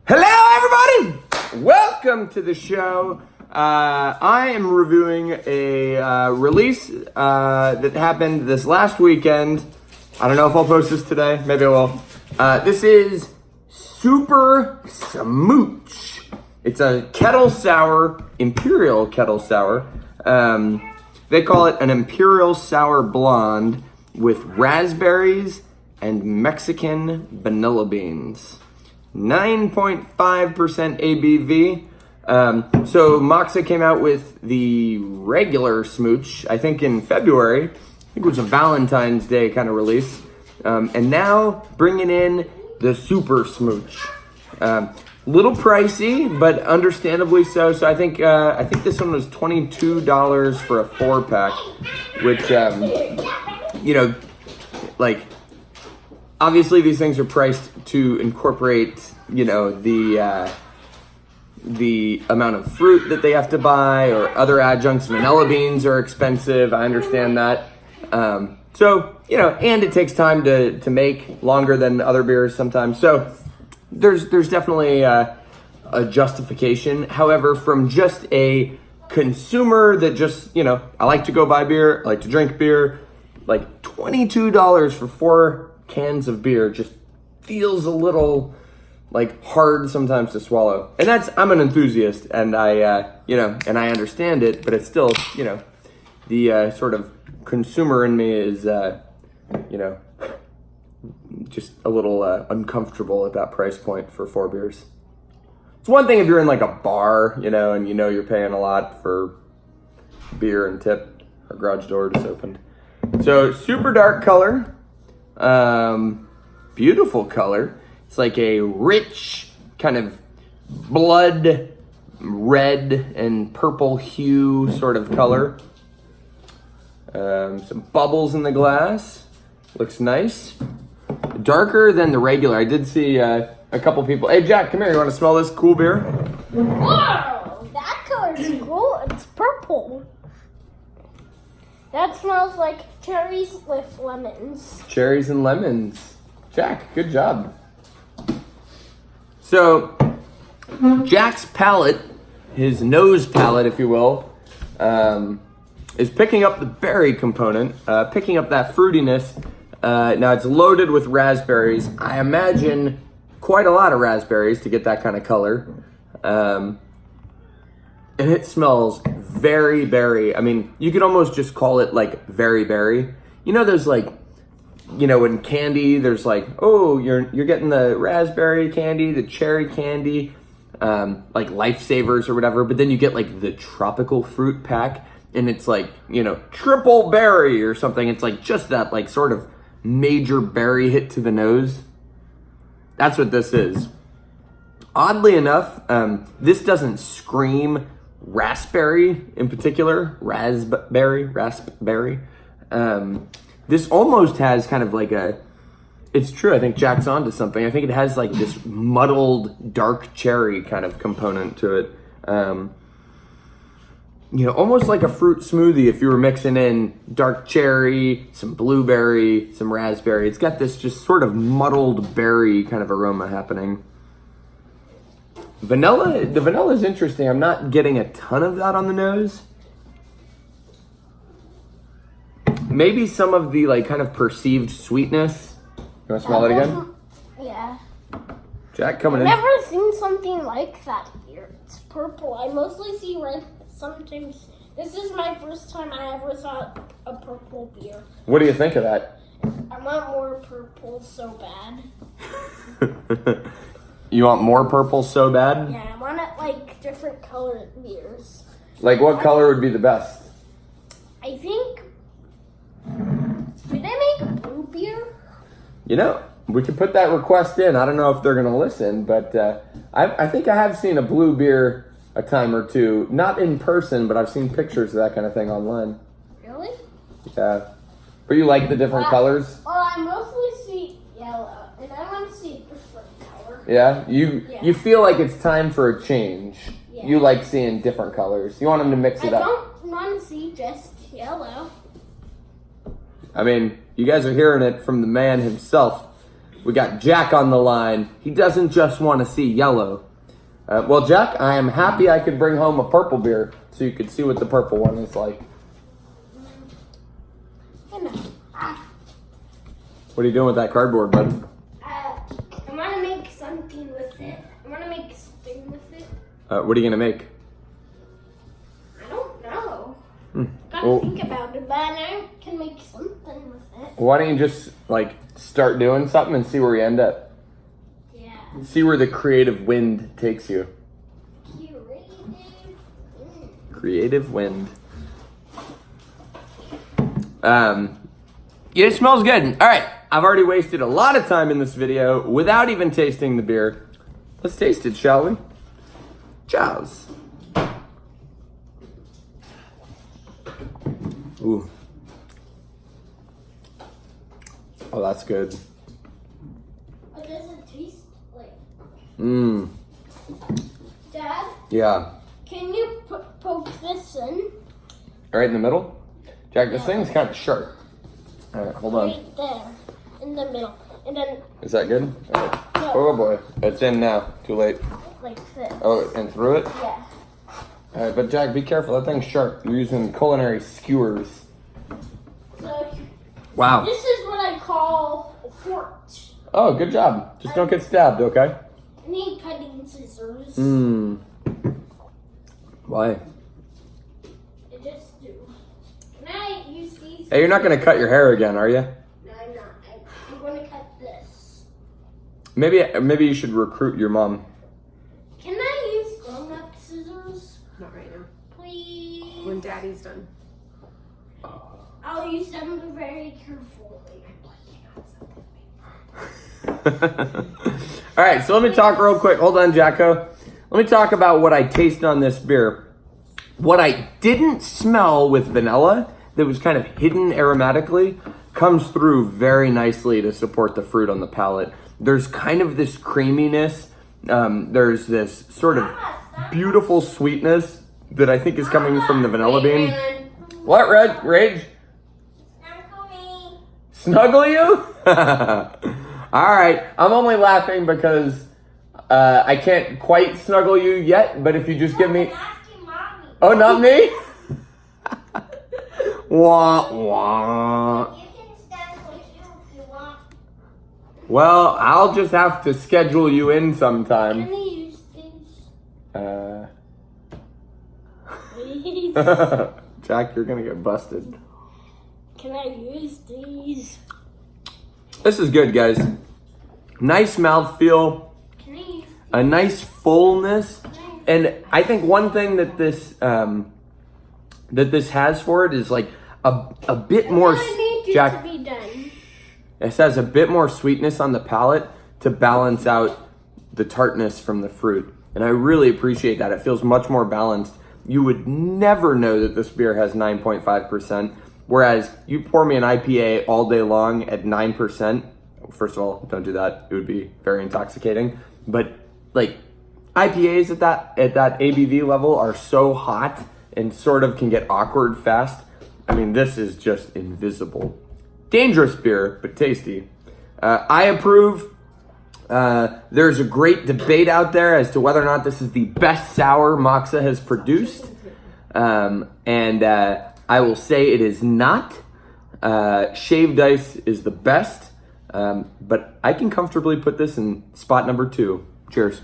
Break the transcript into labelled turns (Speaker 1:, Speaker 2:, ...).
Speaker 1: Hello, everybody! Welcome to the show. I am reviewing a release that happened this last weekend. I don't know if I'll post this today. Maybe I will. This is Super Smooch. It's a kettle sour, imperial kettle sour. They call it an imperial sour blonde with raspberries and Mexican vanilla beans. 9.5% ABV. So Moksa came out with the regular Smooch, I think in February. I think it was a Valentine's Day kind of release. And now bringing in the Super Smooch. Little pricey, but understandably so. So I think this one was $22 for a 4-pack, which, obviously these things are priced to incorporate, the amount of fruit that they have to buy or other adjuncts. Vanilla beans are expensive. I understand that. And it takes time to make, longer than other beers sometimes. So there's definitely a justification. However, from just a consumer that just, I like to go buy beer, I like to drink beer, like $22 for 4 cans of beer just feels a little hard sometimes to swallow. And I'm an enthusiast, and I understand it, but it's still, the sort of consumer in me is, just a little uncomfortable at that price point for 4 beers. It's one thing if you're in a bar, and you're paying a lot for beer and tip. Our garage door just opened. So super dark color, beautiful color. It's like a rich kind of blood red and purple hue sort of color. Some bubbles in the glass. Looks nice. Darker than the regular. I did see a couple people. Hey, Jack, come here. You want to smell this cool beer?
Speaker 2: Wow, that color's cool. It's purple. That smells like cherries with lemons.
Speaker 1: Cherries and lemons. Jack, good job. So, Jack's palate, his nose palate, if you will, is picking up the berry component, picking up that fruitiness. Now, it's loaded with raspberries. I imagine quite a lot of raspberries to get that kind of color. And it smells very berry. I mean, you could almost just call it very berry. There's in candy, there's you're getting the raspberry candy, the cherry candy, Lifesavers or whatever, but then you get the tropical fruit pack, and it's triple berry or something. It's just that sort of major berry hit to the nose. That's what this is. Oddly enough, this doesn't scream raspberry in particular. Raspberry. This almost has kind of it's true, I think Jack's onto something. I think it has this muddled dark cherry kind of component to it. Almost like a fruit smoothie if you were mixing in dark cherry, some blueberry, some raspberry. It's got this just sort of muddled berry kind of aroma happening. The vanilla is interesting. I'm not getting a ton of that on the nose. Maybe some of the kind of perceived sweetness. You want to smell it again?
Speaker 2: Yeah.
Speaker 1: Jack, coming in.
Speaker 2: I've never seen something like that here. It's purple. I mostly see red sometimes. This is my first time I ever saw a purple beer.
Speaker 1: What do you think of that?
Speaker 2: I want more purple so bad.
Speaker 1: You want more purple so bad?
Speaker 2: Yeah, I want it different colored beers.
Speaker 1: What color would be the best?
Speaker 2: I think. Did I make a blue beer?
Speaker 1: We could put that request in. I don't know if they're going to listen, but I think I have seen a blue beer a time or two. Not in person, but I've seen pictures of that kind of thing online.
Speaker 2: Really?
Speaker 1: Yeah. But you like the different colors?
Speaker 2: Well, I mostly see yellow, and I want to see a different color.
Speaker 1: Yeah? You feel like it's time for a change. Yeah. You like seeing different colors. You want them to mix it up.
Speaker 2: I don't want to see just yellow.
Speaker 1: I mean, you guys are hearing it from the man himself. We got Jack on the line. He doesn't just want to see yellow. Well, Jack, I am happy I could bring home a purple beer so you could see what the purple one is like. What are you doing with that cardboard, bud?
Speaker 2: I want to make something with it. I want to make something with it.
Speaker 1: What are you going to make?
Speaker 2: I don't know. Gotta think about it, but I can make something with it.
Speaker 1: Why don't you just, like, start doing something and see where you end up?
Speaker 2: Yeah.
Speaker 1: See where the creative wind takes you. Creative wind. Yeah, it smells good. All right, I've already wasted a lot of time in this video without even tasting the beer. Let's taste it, shall we? Cheers. Ooh. Oh, that's good.
Speaker 2: What does it taste like?
Speaker 1: Mmm.
Speaker 2: Dad?
Speaker 1: Yeah.
Speaker 2: Can you poke this in?
Speaker 1: Right in the middle? Jack, this thing's kind of sharp. All right, hold on.
Speaker 2: Right there, in the middle. And then...
Speaker 1: Is that good? All right.
Speaker 2: No.
Speaker 1: Oh boy, it's in now. Too late.
Speaker 2: Like this.
Speaker 1: Oh, and through it?
Speaker 2: Yeah.
Speaker 1: All right, but Jack, be careful. That thing's sharp. You're using culinary skewers.
Speaker 2: So,
Speaker 1: Wow.
Speaker 2: this is what I call a fork.
Speaker 1: Oh, good job. Just don't get stabbed, okay?
Speaker 2: I need cutting scissors.
Speaker 1: Mmm. Why?
Speaker 2: I just do. Can I use these?
Speaker 1: Hey, you're not going to cut your hair again, are you?
Speaker 2: No, I'm not. I'm going to cut this.
Speaker 1: Maybe you should recruit your mom.
Speaker 2: Can I use grown-up scissors?
Speaker 3: Not right now.
Speaker 2: Please.
Speaker 3: When Daddy's done.
Speaker 2: I'll use them very carefully.
Speaker 1: All right, so let me talk real quick. Hold on, Jacko. Let me talk about what I tasted on this beer. What I didn't smell with vanilla, that was kind of hidden aromatically, comes through very nicely to support the fruit on the palate. There's kind of this creaminess. There's this sort of beautiful sweetness that I think is coming from the vanilla bean. What, Red? Rage? Snuggle you? All right, I'm only laughing because I can't quite snuggle you yet, but if you just give me... Oh, not me? Wah, wah.
Speaker 2: You can stand with you if you want.
Speaker 1: Well, I'll just have to schedule you in sometime.
Speaker 2: Can I use these? Please.
Speaker 1: Jack, you're gonna get busted.
Speaker 2: Can I use these?
Speaker 1: This is good, guys. Nice mouthfeel,
Speaker 2: Can I use
Speaker 1: a nice fullness, and I think one thing that this has for it is like a bit more.
Speaker 2: I need you
Speaker 1: Jack,
Speaker 2: to be done.
Speaker 1: it has a bit more sweetness on the palate to balance out the tartness from the fruit, and I really appreciate that. It feels much more balanced. You would never know that this beer has 9.5%. Whereas you pour me an IPA all day long at 9%, first of all, don't do that. It would be very intoxicating. But like IPAs at that ABV level are so hot and sort of can get awkward fast. I mean, this is just invisible. Dangerous beer, but tasty. I approve. There's a great debate out there as to whether or not this is the best sour Moksa has produced. I will say it is not. Shaved ice is the best, but I can comfortably put this in spot number 2. Cheers.